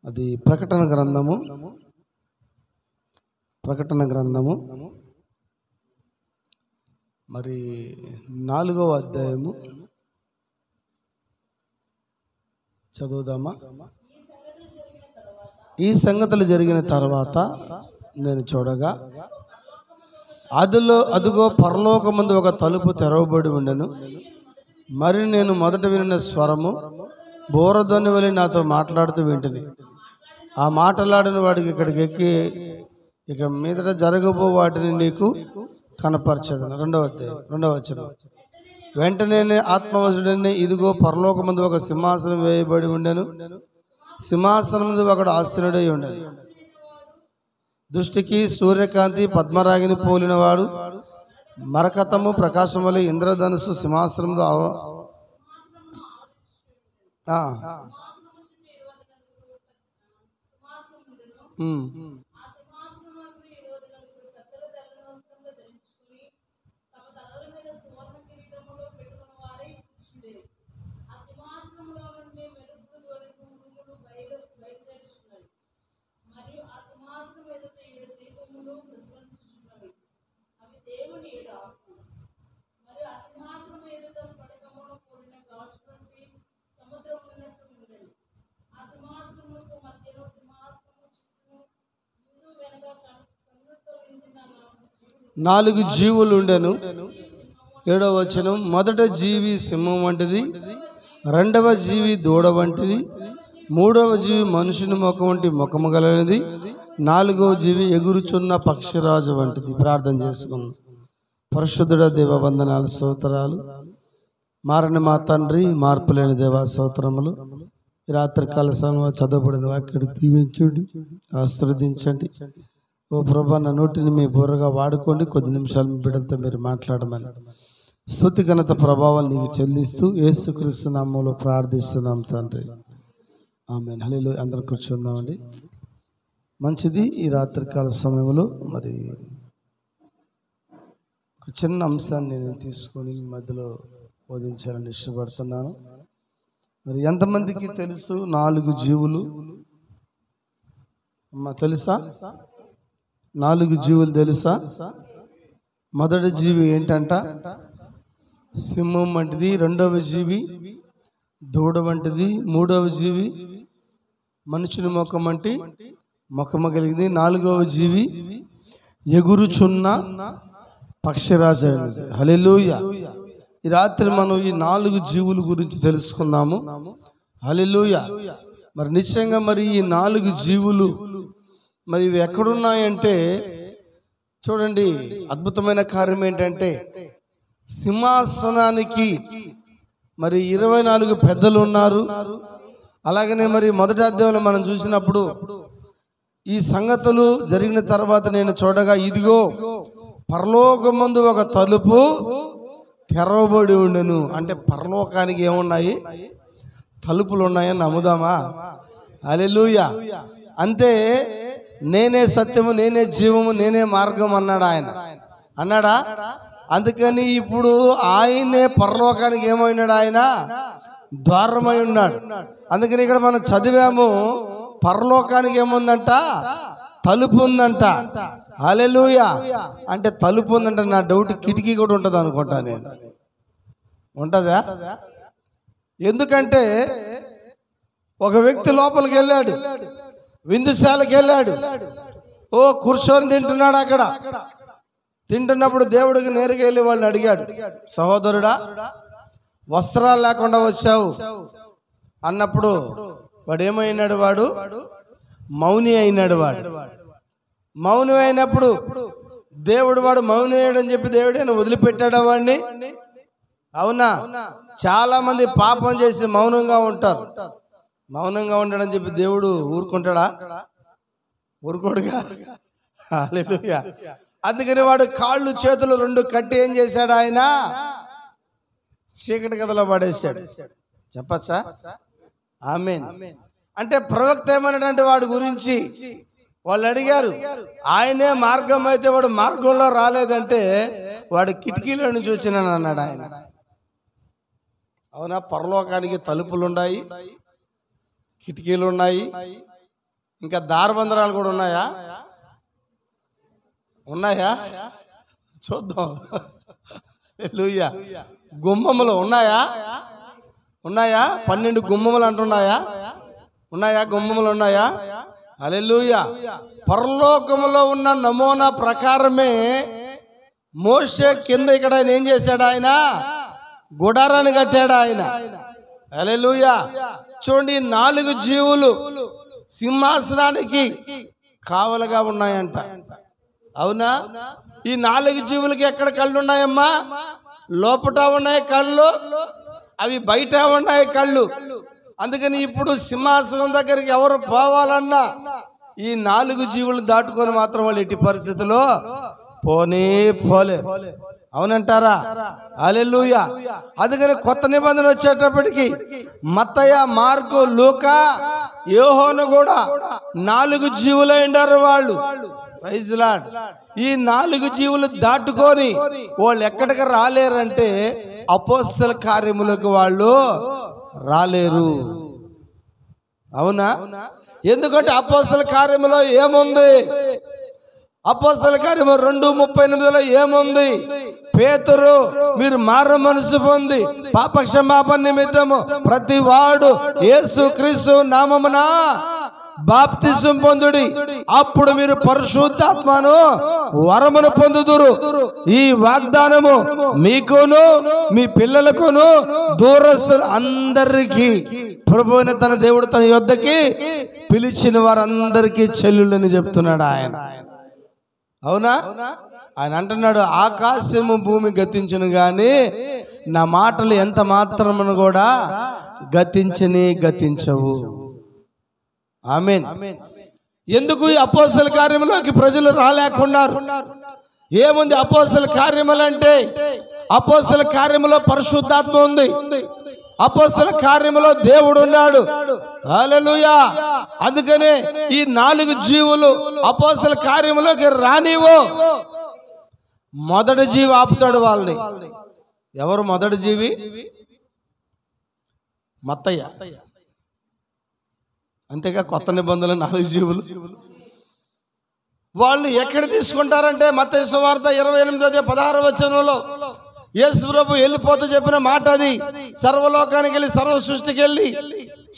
అది ప్రకటన గ్రంథము మరి 4వ అధ్యాయము చదువుదామా. ఈ సంగతులు జరిగిన తర్వాత నేను చూడగా అదిగో పరలోకమందు ఒక తలుపు తెరవబడి ఉండెను. మరి నేను మొదట వినిన స్వరము బోరధ్వని వలె నాతో మాట్లాడుతూ వింటిని. ఆ మాట్లాడిన వాడికి ఇక్కడికి ఎక్కి ఇక మీదట జరగబో వాటిని నీకు కనపరచదను. 2వ వచనం. వెంటనే ఆత్మవశుడని ఇదిగో పరలోకమందు ఒక సింహాసనం వేయబడి ఉండెను. సింహాసనం ముందు ఒకడు ఆసీనుడై ఉండెను. దృష్టికి సూర్యకాంతి పద్మరాగిని పోలినవాడు, మరకతము ప్రకాశం వలె ఇంద్రధనుసు సింహాసనం నాలుగు జీవులు ఉండెను. 7వ వచనం. మొదట జీవి సింహం వంటిది, 2వ జీవి దూడ వంటిది, 3వ జీవి మనుషుని ముఖం వంటి ముఖము గలనిది, 4వ జీవి ఎగురుచున్న పక్షిరాజు వంటిది. ప్రార్థన చేసుకుందాం. పరిశుద్ధుడ దేవ వందనాలు, స్తోత్రాలు. మారని మా తండ్రి, మార్పులేని దేవా స్తోత్రములు. రాత్రికాల సమయంలో చదవబడిన వాక్యాన్ని దీవించండి, ఆశీర్వదించండి. ఓ ప్రభా, నా నోటిని మీ బుర్రగా వాడుకోండి. కొద్ది నిమిషాలు మీ బిడ్డలతో మీరు మాట్లాడమని స్తుతి ఘనత ప్రభావాలు నీకు చెల్లిస్తూ యేసుక్రీస్తు నామములో ప్రార్థిస్తున్నాం తండ్రి, ఆమేన్. హల్లెలూయా. అందరూ కూర్చుందామండి. మంచిది. ఈ రాత్రికాల సమయంలో మరి ఒక చిన్న అంశాన్ని నేను తీసుకొని మీ మధ్యలో బోధించాలని ఇష్టపడుతున్నాను. మరి ఎంతమందికి తెలుసు 4 జీవులు? అమ్మ తెలుసా? 4 జీవులు తెలుసా? మొదటి జీవి ఏంటంట? సింహం వంటిది, 2వ జీవి దూడ వంటిది, 3వ జీవి మనుషుని ముఖం వంటి ముఖము కలిగింది, 4వ జీవి ఎగురుచున్న పక్షిరాజు అయినది. హల్లెలూయా. ఈ రాత్రి మనం ఈ 4 జీవుల గురించి తెలుసుకుందాము. హల్లెలూయా. మరి నిశ్చయంగా మరి ఈ 4 జీవులు మరి ఇవి ఎక్కడున్నాయంటే చూడండి, అద్భుతమైన కార్యం ఏంటంటే సింహాసనానికి మరి 24 పెద్దలు ఉన్నారు. అలాగనే మరి మొదటి అధ్యాయంలో మనం చూసినప్పుడు ఈ సంగతులు జరిగిన తర్వాత నేను చూడగా ఇదిగో పరలోకమందు ఒక తలుపు తెరవబడి ఉండెను. అంటే పరలోకానికి ఏమున్నాయి? తలుపులు ఉన్నాయని నమ్ముదామా? హల్లెలూయా. అంతే. నేనే సత్యము, నేనే జీవము, నేనే మార్గం అన్నాడు ఆయన. అన్నాడా? అందుకని ఇప్పుడు ఆయనే పరలోకానికి ఏమైనాడు? ఆయన ద్వారమై ఉన్నాడు. అందుకని ఇక్కడ మనం చదివాము, పరలోకానికి ఏముందంట? తలుపు ఉందంట. హల్లెలూయా. అంటే తలుపు ఉందంట. నా డౌట్ కిటికీ కూడా ఉంటుంది అనుకుంటా నేను. ఉంటుందా? ఎందుకంటే ఒక వ్యక్తి లోపలికి వెళ్ళాడు, విందుశాలకు వెళ్ళాడు. ఓ కూర్చొని తింటున్నాడు. అక్కడ తింటున్నప్పుడు దేవుడికి నేరుగా వెళ్ళి వాళ్ళని అడిగాడు, సహోదరుడా వస్త్రాలు లేకుండా వచ్చావు అన్నప్పుడు వాడు ఏమైనాడు? వాడు మౌని అయినాడు. మౌని అయినప్పుడు దేవుడు వాడు మౌని అయ్యాడని చెప్పి దేవుడు వదిలిపెట్టాడా వాడిని? అవునా? చాలా మంది పాపం చేసి మౌనంగా ఉంటారు. మౌనంగా ఉండడని చెప్పి దేవుడు ఊరుకుంటాడా? ఊరుకోడుగా. హల్లెలూయా. అందుకని వాడు కాళ్ళు చేతులు 2 కట్టి ఏం చేశాడు? ఆయన చీకటి గదిలో పడేశాడు. చెప్పచ్చా? ఆమేన్. అంటే ప్రవక్త ఏమన్నాడంటే వాడి గురించి వాళ్ళు అడిగారు, ఆయనే మార్గం అయితే వాడు మార్గంలో రాలేదంటే వాడు కిటికీలో నుంచి వచ్చినాను అన్నాడు ఆయన. అవునా? పరలోకానికి తలుపులు ఉన్నాయి, కిటికీలు ఉన్నాయి, ఇంకా దారబంధరాలు కూడా ఉన్నాయా? ఉన్నాయా? చూద్దాం. హల్లెలూయా. గుమ్మములు ఉన్నాయా? ఉన్నాయా? 12 గుమ్మములు అంటున్నాయా? ఉన్నాయా? గుమ్మములు ఉన్నాయా? హల్లెలూయా. పరలోకములో ఉన్న నమూనా ప్రకారమే మోషే కింద ఇక్కడ ఆయన ఏం చేశాడు? ఆయన గుడారాన్ని కట్టాడు ఆయన. హల్లెలూయా. చూడండి, 4 జీవులు సింహాసనానికి కావలుగా ఉన్నాయంట. అవునా? ఈ 4 జీవులకి ఎక్కడ కళ్ళు ఉన్నాయమ్మా? లోపట ఉన్నాయి కళ్ళు, అవి బయట ఉన్నాయి కళ్ళు. అందుకని ఇప్పుడు సింహాసనం దగ్గరికి ఎవరు పోవాలన్నా ఈ 4 జీవులు దాటుకొని మాత్రం వాళ్ళు ఎట్టి పరిస్థితుల్లో పోలే. అవునంటారా? హల్లెలూయా. అందుకని కొత్త నిబంధన వచ్చేటప్పటికి మత్తయి, మార్కు, లూకా, యోహాను కూడా 4 జీవులు అయినారు వాళ్ళు. Praise lord. ఈ 4 జీవులు దాటుకొని వాళ్ళు ఎక్కడికి రాలేరంటే అపోస్తల కార్యములకు వాళ్ళు రాలేరు. అవునా? ఎందుకంటే అపోస్తల కార్యములో ఏముంది? అపోస్తల కార్యము 2:38 ఏముంది? పేతురు, మీరు మారు మనసు పొంది పాప క్షమాపణ నిమిత్తము ప్రతి వాడు యేసుక్రీస్తు నామమున బాప్తిసం పొందుడి, అప్పుడు మీరు పరిశుద్ధాత్మను వరమును పొందుదురు. ఈ వాగ్దానము మీకును మీ పిల్లలకును దూరస్తులు అందరికీ ప్రభువైన తన దేవుడు తన యొద్దకి పిలిచిన వారందరికీ చెల్లులని చెప్తున్నాడు ఆయన. అవునా? ఆయన అంటున్నాడు, ఆకాశము భూమి గతించును గాని నా మాటలు ఎంత మాత్రమును కూడా గతించవు. ఆమేన్. ఎందుకు ఈ అపోస్తల కార్యములోకి ప్రజలు రాలేకున్నారు? ఏముంది అపోస్తల కార్యములు అంటే? అపోస్తల కార్యములో పరిశుద్ధాత్మ ఉంది, అపోస్తల కార్యములో దేవుడు ఉన్నాడు. హల్లెలూయా. అందుకనే ఈ 4 జీవులు అపోస్తల కార్యములోకి రానివో మొదటి జీవి ఆపుతాడు వాళ్ళని. ఎవరు మొదటి జీవి? మత్తయ్య. అంతేగా కొత్త నిబంధనలు 4 జీవులు. వాళ్ళు ఎక్కడ తీసుకుంటారంటే మత్తయి సువార్త 28:16 యేసు ప్రభు వెళ్ళిపోతూ చెప్పిన మాట అది. సర్వలోకానికి వెళ్ళి సర్వ సృష్టికి వెళ్ళి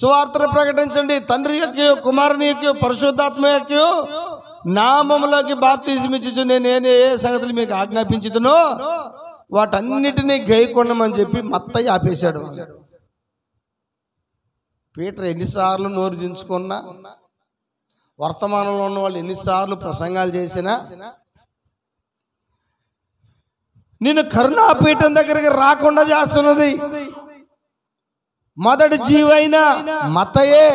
సువార్తను ప్రకటించండి, తండ్రి యొక్క కుమారుని యొక్క పరిశుద్ధాత్మ యొక్క నామములోకి బాప్తిజం ఇచ్చుచు నేను ఏ సంగతులు మీకు ఆజ్ఞాపించుతునో వాటన్నిటినీ గైకొనమని చెప్పి మత్తయ్య ఆపేశాడు. పీటర్ ఎన్నిసార్లు నోరు దించుకున్నా, వర్తమానంలో ఉన్న వాళ్ళు ఎన్నిసార్లు ప్రసంగాలు చేసినా నిన్ను కరుణాపీఠం దగ్గరికి రాకుండా చేస్తున్నది మొదటి జీవైన మత్తయే.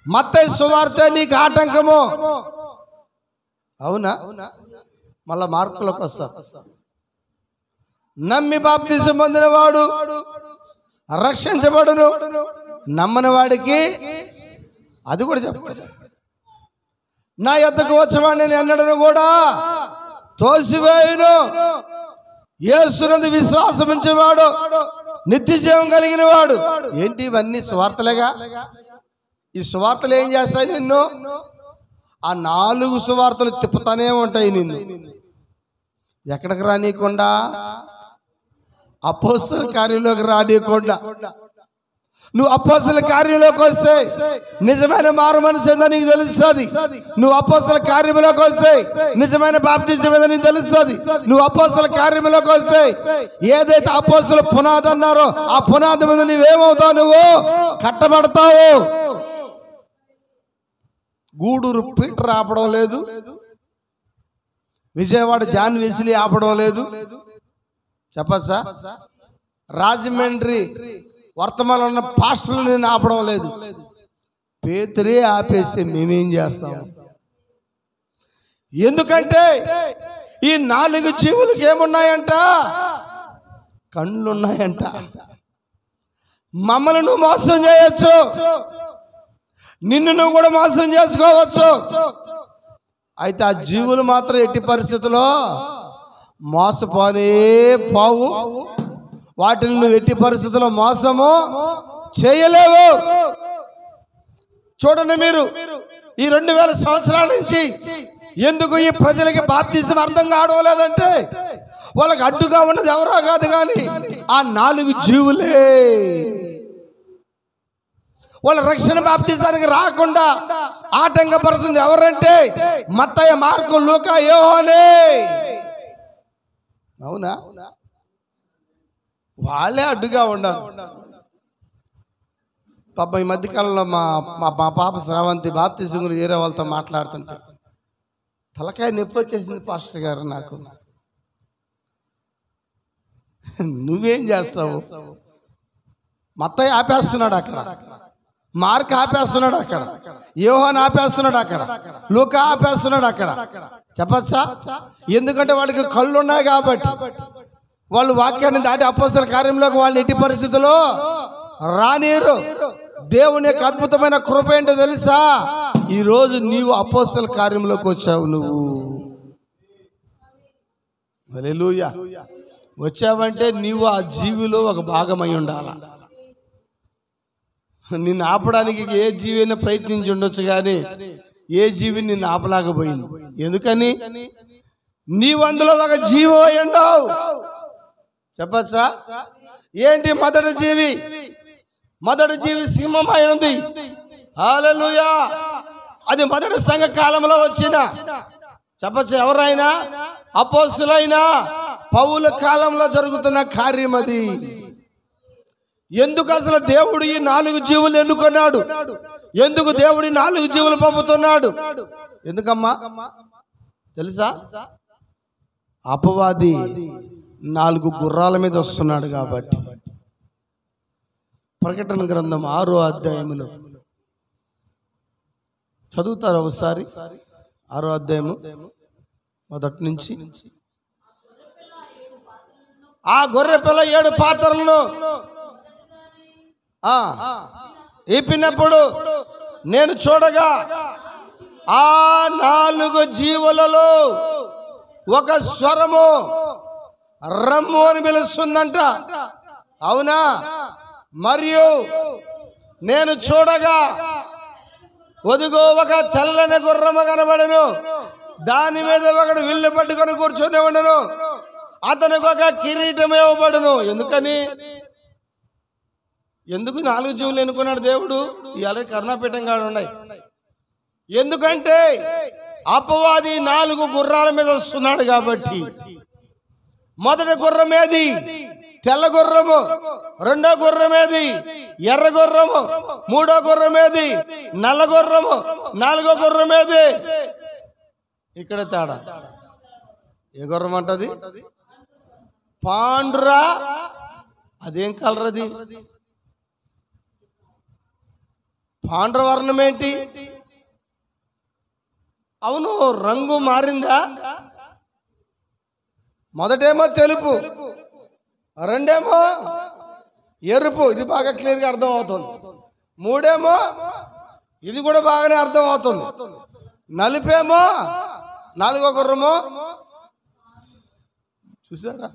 మత్తయి సువార్త నీకు ఆటంకము. అవునా? మళ్ళా మార్కులకు వస్తారు. నమ్మి బాప్తిసం పొందిన వాడు రక్షించబడును, నమ్మని వాడికి అది కూడా చెప్తాడు. నా యొద్దకు వచ్చేవాడిని నేను ఎన్నడను కూడా తోసివేయును. యేసునందు విశ్వాసం ఉంచేవాడు నిత్య జీవం కలిగిన వాడు. ఏంటి ఇవన్నీ సువార్తలేగా? ఈ సువార్తలు ఏం చేస్తాయి? నిన్ను ఆ 4 సువార్తలు తిప్పుతానే ఉంటాయి నిన్ను. ఎక్కడికి రానీయకుండా, అపోస్తల కార్యంలోకి రానీయకుండా. నువ్వు అపోస్తల కార్యంలోకి వస్తే నిజమైన మారు మనసు ఏందో నీకు తెలుస్తుంది. నువ్వు అపోస్తల కార్యంలోకి వస్తే నిజమైన బాప్తిజం ఏదో నీకు తెలుస్తుంది. నువ్వు అపోస్తల కార్యంలోకి వస్తే ఏదైతే అపోస్తలు పునాది అన్నారో ఆ పునాది మీద నువ్వేమవుతావు? నువ్వు కట్టబడతావు. గూడూరు పీటర్ ఆపడం లేదు, విజయవాడ జాన్ వెస్లీ ఆపడం లేదు. చెప్పచ్చా? రాజమండ్రి వర్తమానం ఉన్న పాస్టర్లు నేను ఆపడం లేదు. పేతురే ఆపేస్తే మేమేం చేస్తాం? ఎందుకంటే ఈ 4 జీవులకు ఏమున్నాయంట? కళ్ళున్నాయంట. మమ్మల్ని నువ్వు మోసం చేయొచ్చు, నిన్ను నువ్వు కూడా మోసం చేసుకోవచ్చు. అయితే ఆ జీవులు మాత్రం ఎట్టి పరిస్థితుల్లో మోసపోనే పోవు. వాటిని నువ్వు ఎట్టి పరిస్థితుల్లో మోసము చేయలేవు. చూడండి మీరు ఈ 2000 సంవత్సరాల నుంచి ఎందుకు ఈ ప్రజలకి బాప్తిజం అర్థం కావడం లేదంటే వాళ్ళకి అడ్డుగా ఉన్నది ఎవరో కాదు కానీ ఆ 4 జీవులే. వాళ్ళ రక్షణ బాప్తిజానికి రాకుండా ఆటంకపరుస్తుంది ఎవరంటే మత్తయి, మార్కు, లూకా, యోహానే. అవునా? వాళ్ళే అడ్డుగా ఉండాలి. పాప ఈ మధ్యకాలంలో మా పాప శ్రావంతి బాప్తిజం గురించి వేరే వాళ్ళతో మాట్లాడుతుంటే తలకాయ నొప్పి వచ్చేసింది పాస్టర్ గారు. నాకు నువ్వేం చేస్తావు? మత్తయి ఆపేస్తున్నాడు అక్కడ, మార్క్ ఆపేస్తున్నాడు అక్కడ, యోహాను ఆపేస్తున్నాడు అక్కడ, లూకా ఆపేస్తున్నాడు అక్కడ. చెప్పచ్చా? ఎందుకంటే వాళ్ళకి కళ్ళు ఉన్నాయి కాబట్టి వాళ్ళు వాక్యాన్ని దాటి అపోస్తల కార్యంలోకి వాళ్ళు ఎట్టి పరిస్థితుల్లో రానీరు. దేవుని యొక్క అద్భుతమైన కృప ఏంటో తెలుసా? ఈరోజు నీవు అపోస్తల కార్యంలోకి వచ్చావు. నువ్వు హల్లెలూయా వచ్చావంటే నీవు ఆ జీవిలో ఒక భాగమై ఉండాల. నిన్ను ఆపడానికి ఏ జీవి అయినా ప్రయత్నించి ఉండొచ్చు కానీ ఏ జీవిని నిన్ను ఆపలేకపోయింది. ఎందుకని? నీవు అందులో ఒక జీవి అయి ఉండవు. చెప్పచ్చా? ఏంటి మొదటి జీవి? మొదటి జీవి సింహమై ఉంది. హల్లెలూయా! అది మొదటి సంఘ కాలంలో వచ్చిన చెప్పచ్చు. ఎవరైనా అపోస్తులైనా పౌలు కాలంలో జరుగుతున్న కార్యం అది. ఎందుకు అసలు దేవుడు ఈ 4 జీవులు ఎన్నుకున్నాడు? ఎందుకు దేవుడు 4 జీవులు పంపుతున్నాడు? ఎందుకమ్మా తెలుసా? అపవాది 4 గుర్రాల మీద వస్తున్నాడు కాబట్టి. ప్రకటన గ్రంథం 6వ అధ్యాయములో చదువుతారు ఒకసారి. 6వ అధ్యాయము మొదటి నుంచి. ఆ గొర్రె పిల్ల 7 పాత్రలను ఈపినప్పుడు నేను చూడగా ఆ 4 జీవులలో ఒక స్వరము రమ్ము అని పిలుస్తుందంట. అవునా? మరియు నేను చూడగా ఒదిగో ఒక తెల్లని గుర్రము కనబడెను. దాని మీద ఒకడు విల్లు పట్టుకొని కూర్చొని ఉండను. అతనికి ఒక కిరీటం ఇవ్వబడును. ఎందుకు 4 జీవులు ఎన్నుకున్నాడు దేవుడు? ఇవాళ కర్ణాపీఠం కాడ ఉన్నాయి. ఎందుకంటే అపవాది 4 గుర్రాల మీద వస్తున్నాడు కాబట్టి. మొదటి గుర్రం ఏది? తెల్ల గుర్రము. రెండో గుర్రం ఏది? ఎర్ర గుర్రము. మూడో గుర్రం ఏది? నల్ల గుర్రము. 4వ గుర్రం ఏది? ఇక్కడ తేడా. ఏ గుర్రం అంటది? పాండురా. అదేం కలర్ అది? పాండ్రవర్ణం ఏంటి? అవును, రంగు మారిందా? మొదటేమో తెలుపు, రెండేమో ఎరుపు. ఇది బాగా క్లియర్గా అర్థం అవుతుంది. మూడేమో ఇది కూడా బాగానే అర్థం అవుతుంది. నలుపేమో 4వ గుర్రము. చూసారా?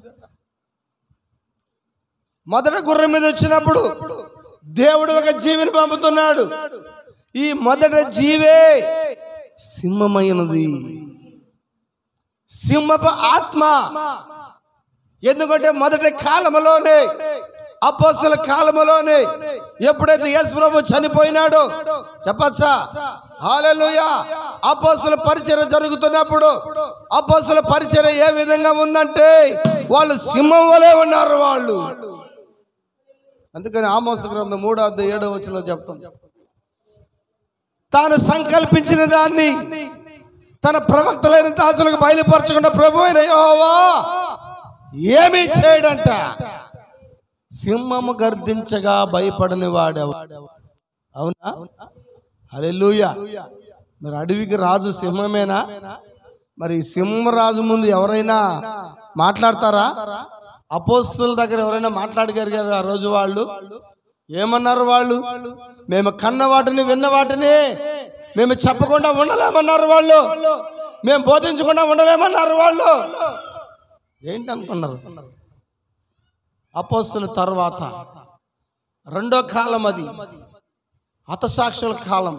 మొదటి గుర్రం మీద వచ్చినప్పుడు దేవుడు ఒక జీవిని పంపుతున్నాడు. ఈ మొదటి జీవే సింహమైనది, సింహపు ఆత్మ. ఎందుకంటే మొదటి కాలంలోనే, అపోస్తల కాలంలోనే ఎప్పుడైతే యేసు ప్రభు చనిపోయినాడో చెప్పచ్చా? హల్లెలూయా! అపోస్తల పరిచర్య జరుగుతున్నప్పుడు అపోస్తల పరిచర్య ఏ విధంగా ఉందంటే వాళ్ళు సింహం వలె ఉన్నారు వాళ్ళు. అందుకని ఆమోసు గ్రంథం 3వ అధ్యాయం 7వ వచనంలో చెప్తాం, తాను సంకల్పించిన దాన్ని తన ప్రవక్తలైన దాసులకు బయలుపరచకుండా ప్రభు అయిన యెహోవా ఏమీ చేయడంట. సింహము గర్దించగా భయపడని వాడెవడు? అవునా? హల్లెలూయా! మరి అడవికి రాజు సింహమేనా? మరి సింహరాజు ముందు ఎవరైనా మాట్లాడతారా? అపోస్తలుల దగ్గర ఎవరైనా మాట్లాడగలిగారు ఆ రోజు? వాళ్ళు ఏమన్నారు? వాళ్ళు మేము కన్న వాటిని విన్న వాటిని మేము చెప్పకుండా ఉండలేమన్నారు వాళ్ళు. మేము బోధించకుండా ఉండలేమన్నారు వాళ్ళు. ఏంటి అనుకున్నారు? అపోస్తలుల తర్వాత 2వ కాలం అది. హతసాక్షుల కాలం.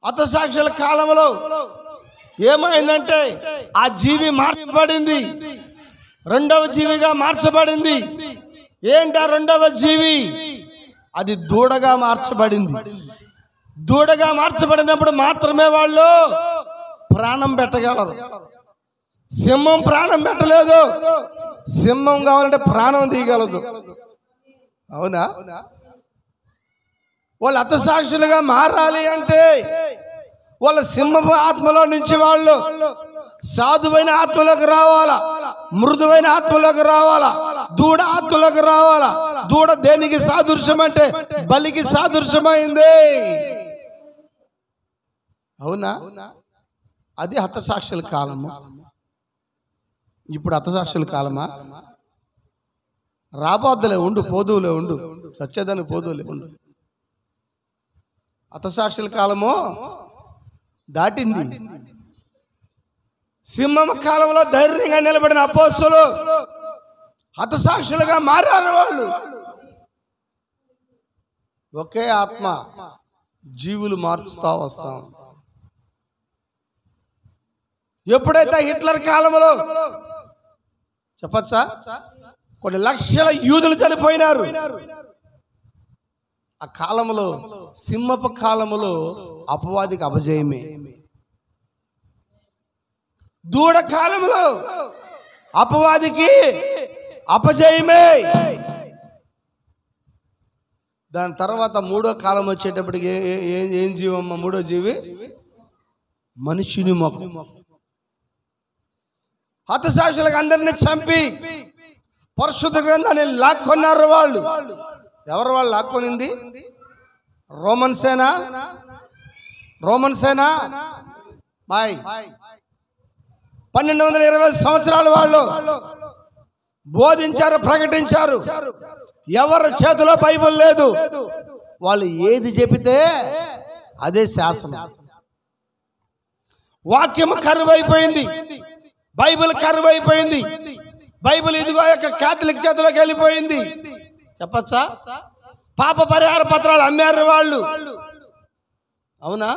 హతసాక్షుల కాలంలో ఏమైందంటే ఆ జీవి మార్చబడింది, రెండవ జీవిగా మార్చబడింది. ఏంటి ఆ రెండవ జీవి? అది దూడగా మార్చబడింది. దూడగా మార్చబడినప్పుడు మాత్రమే వాళ్ళు ప్రాణం పెట్టగలరు. సింహం ప్రాణం పెట్టలేదు. సింహం కావాలంటే ప్రాణం తీయగలదు. అవునా? వాళ్ళు హతసాక్షులుగా మారాలి అంటే వాళ్ళ సింహపు ఆత్మలో నుంచి వాళ్ళు సాధువైన ఆత్మలోకి రావాలా, మృదువైన ఆత్మలోకి రావాలా, దూడ ఆత్మలోకి రావాలా. దూడ దేనికి సాదృశ్యం అంటే బలికి సాదృశ్యమైంది. అవునా? అది హతసాక్షుల కాలము. ఇప్పుడు హతసాక్షుల కాలమా? రాబోద్దులే ఉండు, పోదువులే ఉండు, సత్యదానికి పోదువులే ఉండు. హతసాక్షుల కాలము దాటింది. సింహం కాలంలో ధైర్యంగా నిలబడిన అపోస్తలులు హతసాక్షులుగా మారారు. వాళ్ళు ఒకే ఆత్మ జీవులు మార్చుతా వస్తాం. ఎప్పుడైతే హిట్లర్ కాలంలో చెప్పచ్చా కొన్ని లక్షల యూదులు చనిపోయినారు. ఆ కాలంలో, సింహపు కాలంలో అపవాదికి అపజయమే. దూడ కాలంలో అపవాదికి అపజయమే. దాని తర్వాత మూడో కాలం వచ్చేటప్పటికి ఏం జీవమ్మ? మూడో జీవి మనుషుని ముఖం. హతసాక్షులకు అందరినీ చంపి పరిశుద్ధ గ్రంథాన్ని లాక్కొన్నారు వాళ్ళు. ఎవరు వాళ్ళు లాక్కొనింది? రోమన్ సేన. రోమన్ సేన 1220 సంవత్సరాలు వాళ్ళు బోధించారు, ప్రకటించారు. ఎవరి చేతిలో బైబిల్ లేదు. వాళ్ళు ఏది చెబితే అదే శాసనం. వాక్యం కరువైపోయింది, బైబిల్ కరువైపోయింది. బైబిల్ ఇదిగో యొక్క క్యాథలిక్ చేతిలోకి వెళ్ళిపోయింది. చెప్పచ్చా? పాప పరిహార పత్రాలు అమ్మారు వాళ్ళు. అవునా?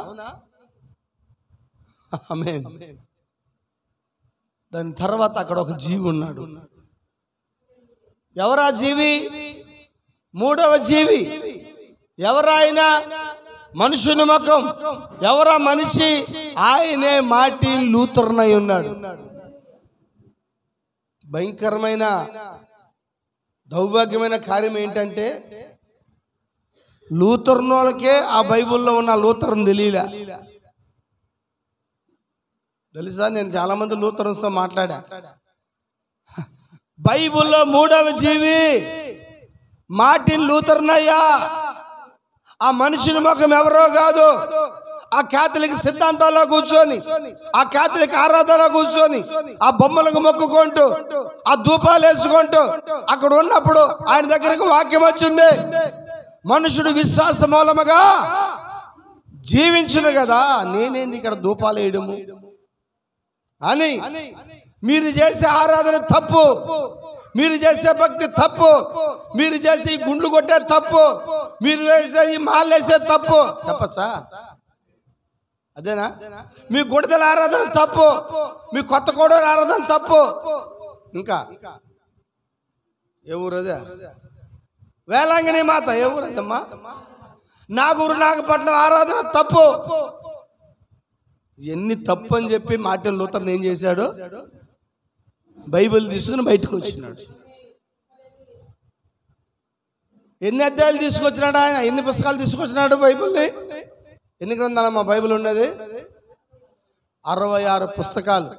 ఆమేన్. దాని తర్వాత అక్కడ ఒక జీవి ఉన్నాడు. ఎవరా జీవి? మూడవ జీవి. ఎవరాయన? మనుషుని ముఖం. ఎవరా మనిషి? ఆయనే మార్టిన్ లూథర్ అయి ఉన్నాడు. భయంకరమైన దౌర్భాగ్యమైన కార్యం ఏంటంటే లూథర్నోళ్ళకే ఆ బైబిల్లో ఉన్న లూథర్ని తెలియలే. తెలుసా? నేను చాలా మంది లూథరన్స్తో మాట్లాడా. బైబిల్లో మూడవ జీవి మార్టిన్ లూథర్ అయ్యా. ఆ మనిషిని ముఖం ఎవరో కాదు. ఆ క్యాథలిక్ సిద్ధాంతాల్లో కూర్చొని, ఆ క్యాథలిక్ ఆరాధనలో కూర్చొని, ఆ బొమ్మలకు మొక్కుకుంటూ, ఆ ధూపాలు వేసుకుంటూ అక్కడ ఉన్నప్పుడు ఆయన దగ్గరకు వాక్యం వచ్చింది. మనుషుడు విశ్వాస మూలముగా జీవించును కదా, నేనేంది ఇక్కడ ధూపాలు వేయడము అని. మీరు చేసే ఆరాధన తప్పు, మీరు చేసే భక్తి తప్పు, మీరు చేసే ఈ గుండ్లు కొట్టే తప్పు, మీరు వేసే ఈ మాలేసే తప్పు. చెప్పచ్చా? అదేనా? మీ గుడిదల ఆరాధన తప్పు, మీ కొత్త కోడల ఆరాధన తప్పు. ఇంకా ఏ ఊరు అదే? వేలాంగిని మాత. ఏ ఊరు అదమ్మా? నాగూరు నాగపట్నం ఆరాధన తప్పు. ఎన్ని తప్పు అని చెప్పి మార్టిన్ లూథర్ ఏం చేశాడు? బైబిల్ తీసుకుని బయటకు వచ్చినాడు. ఎన్ని అధ్యాయాలు తీసుకొచ్చినాడు ఆయన? ఎన్ని పుస్తకాలు తీసుకొచ్చినాడు బైబిల్ని? ఎన్ని గ్రంథాలమ్మా బైబిల్ ఉన్నది? 66 పుస్తకాలు.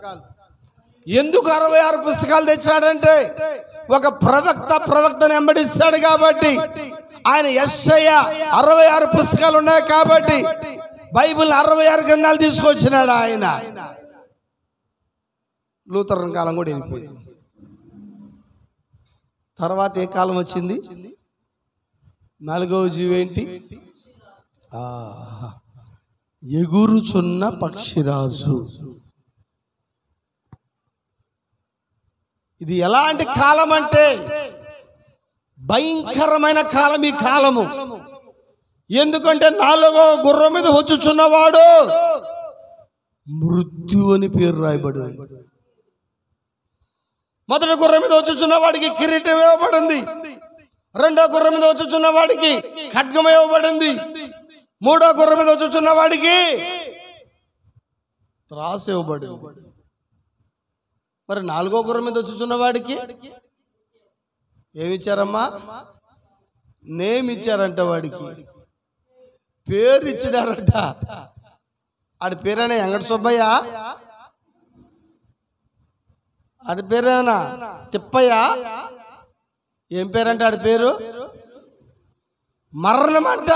ఎందుకు 66 పుస్తకాలు తెచ్చాడంటే ఒక ప్రవక్తను వెంబడిస్తాడు కాబట్టి. ఆయన యెషయా 66 పుస్తకాలు ఉన్నాయి కాబట్టి బైబిల్ 66 గ్రంథాలు తీసుకొచ్చినాడు ఆయన. లూథరన్ కాలం కూడా వెళ్ళిపోయింది. తర్వాత ఏ కాలం వచ్చింది? నాలుగవ జీవి ఏంటి? ఎగురుచున్న పక్షిరాజు. ఇది ఎలాంటి కాలం అంటే భయంకరమైన కాలం. ఈ కాలము ఎందుకంటే 4వ గుర్రం మీద వచ్చుచున్నవాడు మృత్యు అని పేరు రాయబడి ఉంది. మొదటి గుర్రం మీద వచ్చుచున్న వాడికి కిరీటం ఇవ్వబడింది. 2వ గుర్రం మీద వచ్చుచున్న వాడికి ఖడ్గం ఇవ్వబడింది. 3వ గుర్రం మీద వచ్చుచున్న వాడికి త్రాసు ఇవ్వబడింది. మరి 4వ గుర్రం మీద వచ్చుచున్న వాడికి ఏమిచ్చారమ్మా? నేమ్ ఇచ్చారంట. వాడికి పేరు ఇచ్చినారంట. ఆడి పేరేనా ఎంగటి సుబ్బయ్య? ఆడి పేరేనా తిప్పయ్య? ఏం పేరంట ఆడి పేరు? మరణం అంట.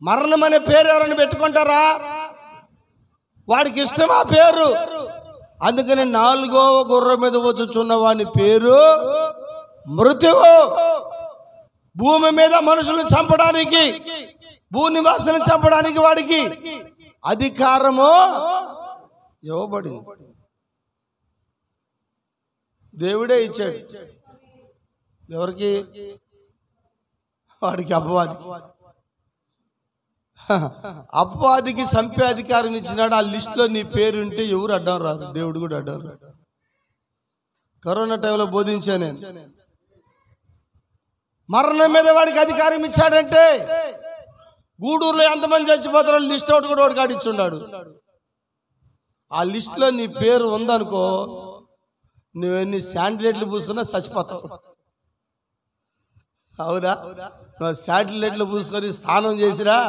మరణం అనే పేరు ఎవరైనా పెట్టుకుంటారా? వాడికి ఇష్టం ఆ పేరు. అందుకని 4వ గుర్రం మీద వచ్చుచున్న వాని పేరు మృత్యువు. భూమి మీద మనుషులను చంపడానికి, భూనివాసులను చంపడానికి వాడికి అధికారము ఇవ్వబడింది. దేవుడే ఇచ్చాడు. ఎవరికి? వాడికి, అపవాదికి. అపవాదికి చంపే అధికారం ఇచ్చినాడు. ఆ లిస్టులో నీ పేరుంటే ఎవరు అడ్డం రాదు, దేవుడు కూడా అడ్డం రాదు. కరోనా టైంలో బోధించా నేను. మరణం మీద వాడికి అధికారం ఇచ్చాడంటే గూడూరులో ఎంతమంది చచ్చిపోతారో లిస్ట్ ఒకటి కూడా వాడు కాడిచ్చున్నాడు. ఆ లిస్టులో నీ పేరు ఉందనుకో, నువ్వెన్ని శాండిలైట్లు పూసుకున్నా చచ్చిపోతావు. అవునా? నువ్వు శాటిలైట్లు పూసుకొని స్నానం చేసిరా,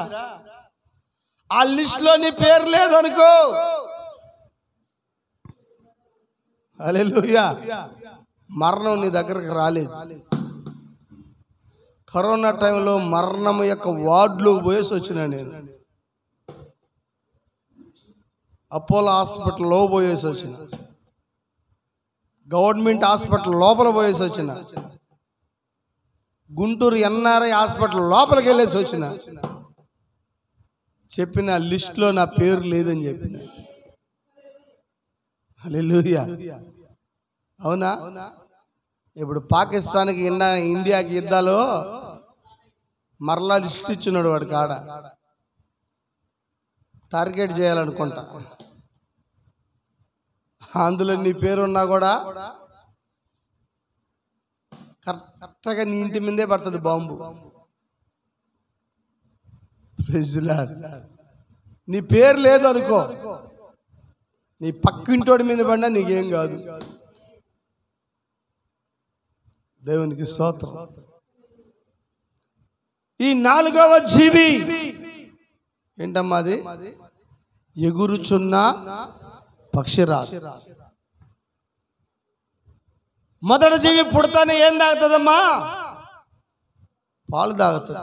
ఆ లిస్టులో నీ పేరు లేదనుకో, హల్లెలూయా, మరణం నీ దగ్గరకు రాలేదు. కరోనా టైంలో మరణం యొక్క వార్డులో పోయేసి వచ్చినా నేను. అపోలో హాస్పిటల్లో పోయేసి వచ్చిన, గవర్నమెంట్ హాస్పిటల్ లోపల పోయేసి వచ్చిన, గుంటూరు ఎన్ఆర్ఐ హాస్పిటల్ లోపలికి వెళ్ళేసి వచ్చిన. చెప్పిన లిస్టులో నా పేరు లేదని చెప్పిన. హల్లెలూయా. అవునా? ఇప్పుడు పాకిస్తాన్కి ఇండియాకి యుద్ధాలు మరలా లిస్ట్ ఇచ్చినాడు వాడు. కాడ టార్గెట్ చేయాలనుకుంటా. అందులో నీ పేరున్నా కూడా కరెక్ట్గా నీ ఇంటి మీదే పడుతుంది బాంబు. నీ పేరు లేదు అనుకో, నీ పక్కింటోడి మీద పడినా నీకేం కాదు. దేవునికి స్తోత్రం. ఈ 4వ జీవి ఏంటమ్మా? అది ఎగురుచున్న పక్షిరాజు. మొదటి జీవి పుడతానే ఏం తాగుతుందమ్మా? పాలు తాగుతుంది.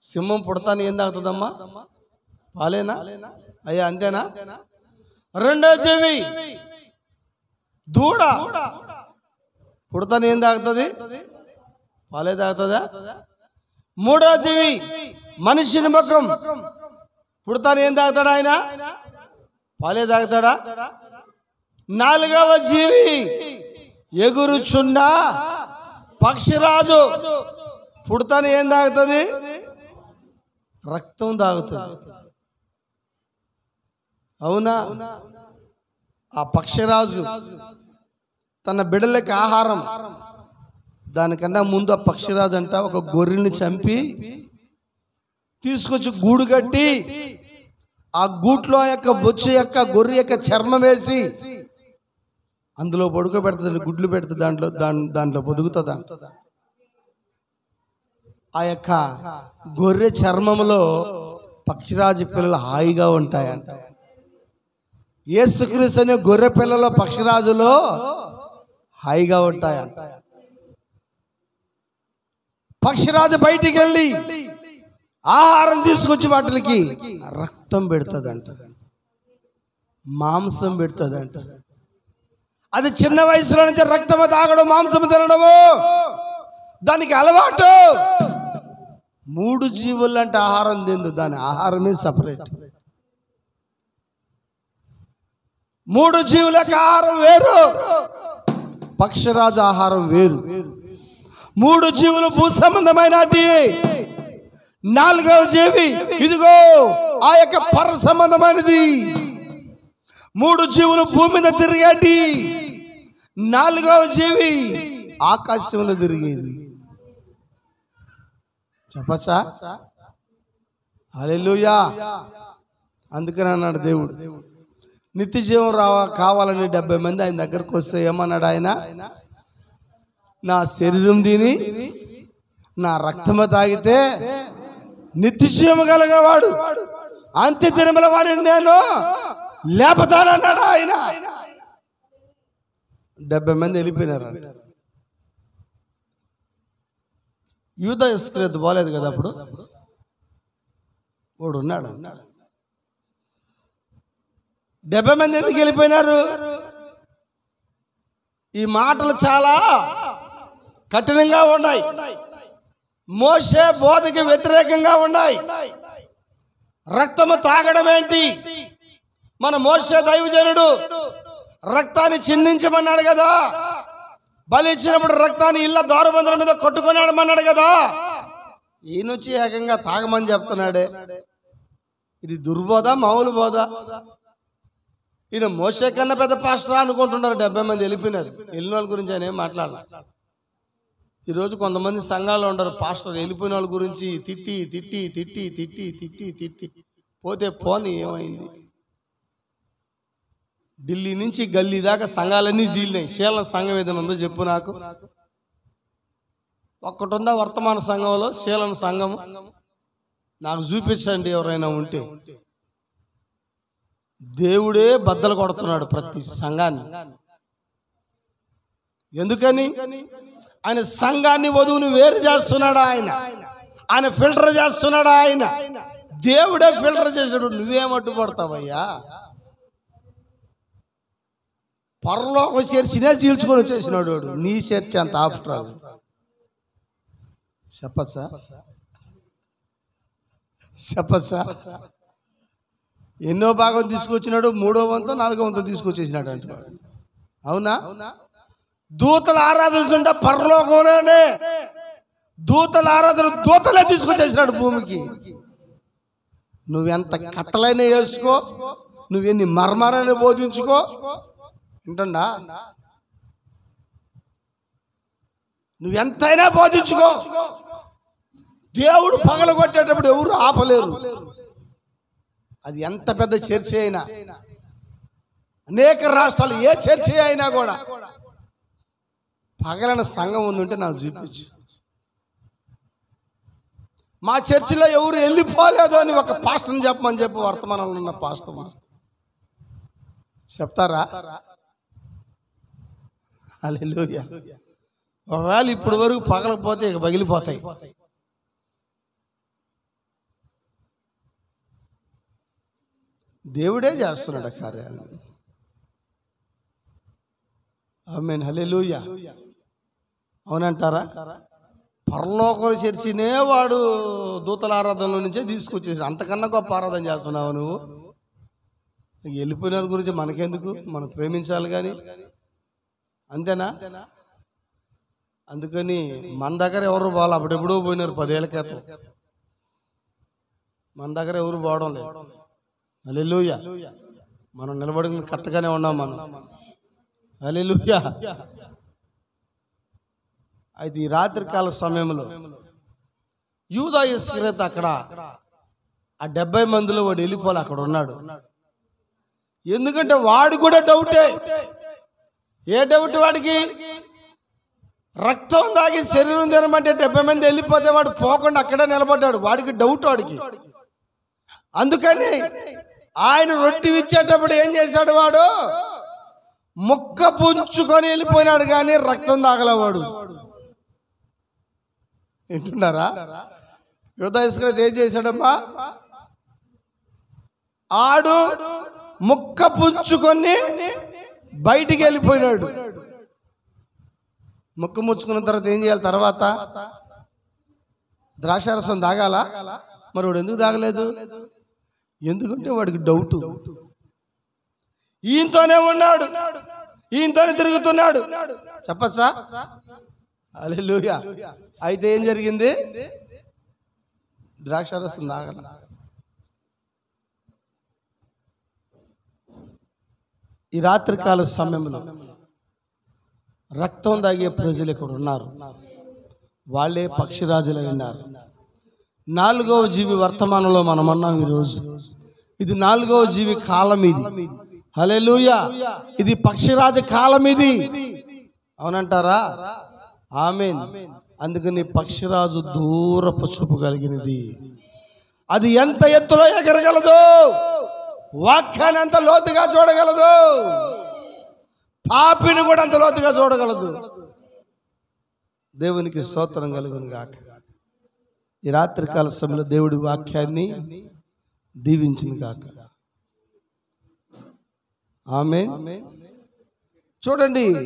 సింహం పుడతానే ఏం తాగుతుందమ్మా? పాలేనా? అయ్యా అంతేనా? 2వ జీవి దూడ పుడతానే ఏం తాగుతుంది? పాలే తాగుతుందా? 3వ జీవి మనిషిని ముఖం పుడతానే ఏం తాగుతాడా? ఆయన పాలే తాగుతాడా? 4వ జీవి ఎగురుచున్న పక్షిరాజు పుడతానే ఏం తాగుతుంది? రక్తం తాగుతుంది. అవునా? ఆ పక్షిరాజు తన బిడ్డలకి ఆహారం. దానికన్నా ముందు ఆ పక్షిరాజు అంట ఒక గొర్రెని చంపి తీసుకొచ్చి గూడు కట్టి ఆ గూట్లో యొక్క బొచ్చు యొక్క గొర్రె యొక్క చర్మం వేసి అందులో పడుకోబెడుతుంది, గుడ్లు పెడుతుంది, దాంట్లో పొదుగుతుంది. ఆ యొక్క గొర్రె చర్మంలో పక్షిరాజు పిల్లలు హాయిగా ఉంటాయంట. యేసుక్రీస్తు అనే గొర్రె పిల్లలు పక్షిరాజులో హాయిగా ఉంటాయంట. పక్షిరాజు బయటికి వెళ్ళి ఆహారం తీసుకొచ్చి వాటికి రక్తం పెడుతుందంట, మాంసం పెడుతుందంట. అది చిన్న వయసులో నుంచి రక్తము తాగడం, మాంసము తినడము దానికి అలవాటు. 3 జీవులు అంటే ఆహారం తిందు, దాని ఆహారమే సపరేట్. 3 జీవుల ఆహారం వేరు, పక్షిరాజు ఆహారం వేరు. 3 జీవులు భూ సంబంధమైన నాలుగవ జీవి ఇదిగో ఆ యొక్క పర సంబంధమైనది. 3 జీవులు భూమి మీద తిరిగేటి, నాలుగవ జీవి ఆకాశంలో తిరిగేది. చెప్పచ్చా? హల్లెలూయా. అందుకని అన్నాడు దేవుడు, నిత్య జీవం కావాలని 70 మంది ఆయన దగ్గరకు వస్తే ఏమన్నాడు ఆయన? నా శరీరం తిని నా రక్తము తాగితే నిత్య జీవం కలిగేవాడు, అంత్య దినముల వారిని నేను లేపుతానన్నాడు ఆయన. 70 మంది వెళ్ళిపోయినారు. యూదా ఇస్కరియోతు పోలేదు కదా అప్పుడు, వాడు ఉన్నాడు. 70 మంది ఎందుకు వెళ్ళిపోయినారు? ఈ మాటలు చాలా కఠినంగా ఉన్నాయి, మోషే బోధకి వ్యతిరేకంగా ఉన్నాయి. రక్తము తాగడం ఏంటి? మన మోషే దైవజనుడు రక్తాన్ని చిందించమన్నాడు కదా, బలి ఇచ్చినప్పుడు రక్తాన్ని ఇళ్ళ ద్వారబంధుల మీద కొట్టుకున్నాడమన్నాడు కదా. ఈయనొచ్చి ఏకంగా తాగమని చెప్తున్నాడే, ఇది దుర్బోధ మామూలు బోధ? ఈయన మోషే కన్నా పెద్ద పాస్టరా అనుకుంటున్నారు. 70 మంది వెళ్ళిపోయినారు. వెళ్ళిన వాళ్ళ గురించి ఆయన ఏం మాట్లాడాలి. ఈరోజు కొంతమంది సంఘాల్లో ఉండరు, పాస్టర్ వెళ్ళిపోయిన వాళ్ళ గురించి తిట్టి తిట్టి తిట్టి తిట్టి తిట్టి తిట్టి పోతే పోని ఏమైంది? ఢిల్లీ నుంచి గల్లీ దాకా సంఘాలన్నీ చీలినాయి. శీలన సంఘం ఏదైనా ఉందో చెప్పు నాకు. ఒక్కటుందా వర్తమాన సంఘంలో శీలన సంఘం? నాకు చూపించండి ఎవరైనా ఉంటే. దేవుడే బద్దలు కొడుతున్నాడు ప్రతి సంఘాన్ని. ఎందుకని? ఆయన సంఘాన్ని వధువుని వేరు చేస్తున్నాడు. ఆయన ఫిల్టర్ చేస్తున్నాడు. ఆయన దేవుడే ఫిల్టర్ చేశాడు. నువ్వేం అడ్డుపడతావయ్యా? పరలోక చర్చినే చీల్చుకొని వచ్చేసినాడు వాడు. నీ చర్చ్ అంత ఆఫ్టర్ ఆల్. చెప్పచ్చా? చెప్పచ్చా? ఎన్నో భాగం తీసుకొచ్చినాడు, 3వ వంతు 4వ వంతు తీసుకొచ్చేసినాడు అంటున్నాడు. అవునా? దూతల ఆరాధిస్తుంటే పరలోకంలోనే దూతల ఆరాధన దూతలే తీసుకొచ్చేసినాడు భూమికి. నువ్వెంత కట్టలైనా వేసుకో, నువ్వెన్ని మర్మాలైనా బోధించుకో, వింటుండా? నువ్వెంతైనా బోధించుకో, దేవుడు పగలగొట్టేటప్పుడు ఎవరు ఆపలేరు. అది ఎంత పెద్ద చర్చ అయినా, అనేక రాష్ట్రాలు ఏ చర్చ అయినా కూడా పగలన సంఘం ఉందంటే నాకు చూపించు. మా చర్చిలో ఎవరు వెళ్ళిపోలేదు అని ఒక పాస్టర్ని చెప్పమని చెప్పు. వర్తమానంలో ఉన్న పాస్టర్ చెప్తారా? హల్లెలూయా. ఒకవేళ ఇప్పుడు వరకు పగలకపోతే ఇక పగిలిపోతాయి. దేవుడే చేస్తున్నాడు కార్యాలు. ఆమేన్. హల్లెలూయా. అవునంటారా? పరలోకల చర్చినే వాడు దూతల ఆరాధనలో నుంచే తీసుకొచ్చేసి అంతకన్నా గొప్ప ఆరాధన చేస్తున్నావు నువ్వు. వెళ్ళిపోయిన వాళ్ళ గురించి మనకెందుకు? మనం ప్రేమించాలి కానీ, అంతేనా? అందుకని మన దగ్గర ఎవరు పోవాలి? అప్పుడెప్పుడో పోయినారు 10 ఏళ్ల క్రితం. మన దగ్గర ఎవరు పోవడం లేదు. హల్లెలూయా. మనం నిలబడిన కరెక్ట్గానే ఉన్నాం మనం. హల్లెలూయా. అయితే ఈ రాత్రికాల సమయంలో యూదా ఇస్కరియోతు అక్కడ ఆ 70 మందిలో వాడు వెళ్ళిపోవాలి, అక్కడ ఉన్నాడు. ఎందుకంటే వాడు కూడా డౌటే. ఏ డౌట్ వాడికి? రక్తం తాగి శరీరం తినమంటే 70 మంది వెళ్ళిపోతే వాడు పోకుండా అక్కడే నిలబడ్డాడు. వాడికి డౌట్ వాడికి. అందుకని ఆయన రొట్టె ఇచ్చేటప్పుడు ఏం చేశాడు? వాడు ముక్క పుంచుకొని వెళ్ళిపోయినాడు, కానీ రక్తం తాగలవాడు. వింటున్నారా? యూదా ఇస్కరియోతు ఏం చేశాడమ్మా? ఆడు ముక్క పుంచుకొని బయటికి వెళ్ళిపోయినాడు. ముక్క ముచ్చుకున్న తర్వాత ఏం చేయాలి? తర్వాత ద్రాక్షారసం తాగాల. మరి వాడు ఎందుకు తాగలేదు? ఎందుకంటే వాడికి డౌటు. ఈయనతోనే ఉన్నాడు, ఈయనతోనే తిరుగుతున్నాడు. చెప్పచ్చా? హల్లెలూయా. అయితే ఏం జరిగింది? ద్రాక్షారసం తాగల. ఈ రాత్రికాల సమయంలో రక్తం తాగే ప్రజలు ఇక్కడ ఉన్నారు. వాళ్ళే పక్షిరాజులు ఉన్నారు. 4వ జీవి వర్తమానంలో మనం అన్నాం. ఈరోజు ఇది 4వ జీవి కాలం. ఇది హల్లెలూయా. ఇది పక్షిరాజు కాలం. ఇది అవునంటారా? ఆమేన్. అందుకని పక్షిరాజు దూరపు చూపు కలిగినది. అది ఎంత ఎత్తులో ఎగరగలదు, వాక్యాన్ని అంత లోతుగా చూడగలదు, పాపిని కూడా అంత లోతుగా చూడగలదు. దేవునికి స్తోత్రం కలుగును గాక. ఈ రాత్రికాల సమయంలో దేవుడి వాక్యాన్ని దీవించును గాక. ఆమేన్. చూడండి.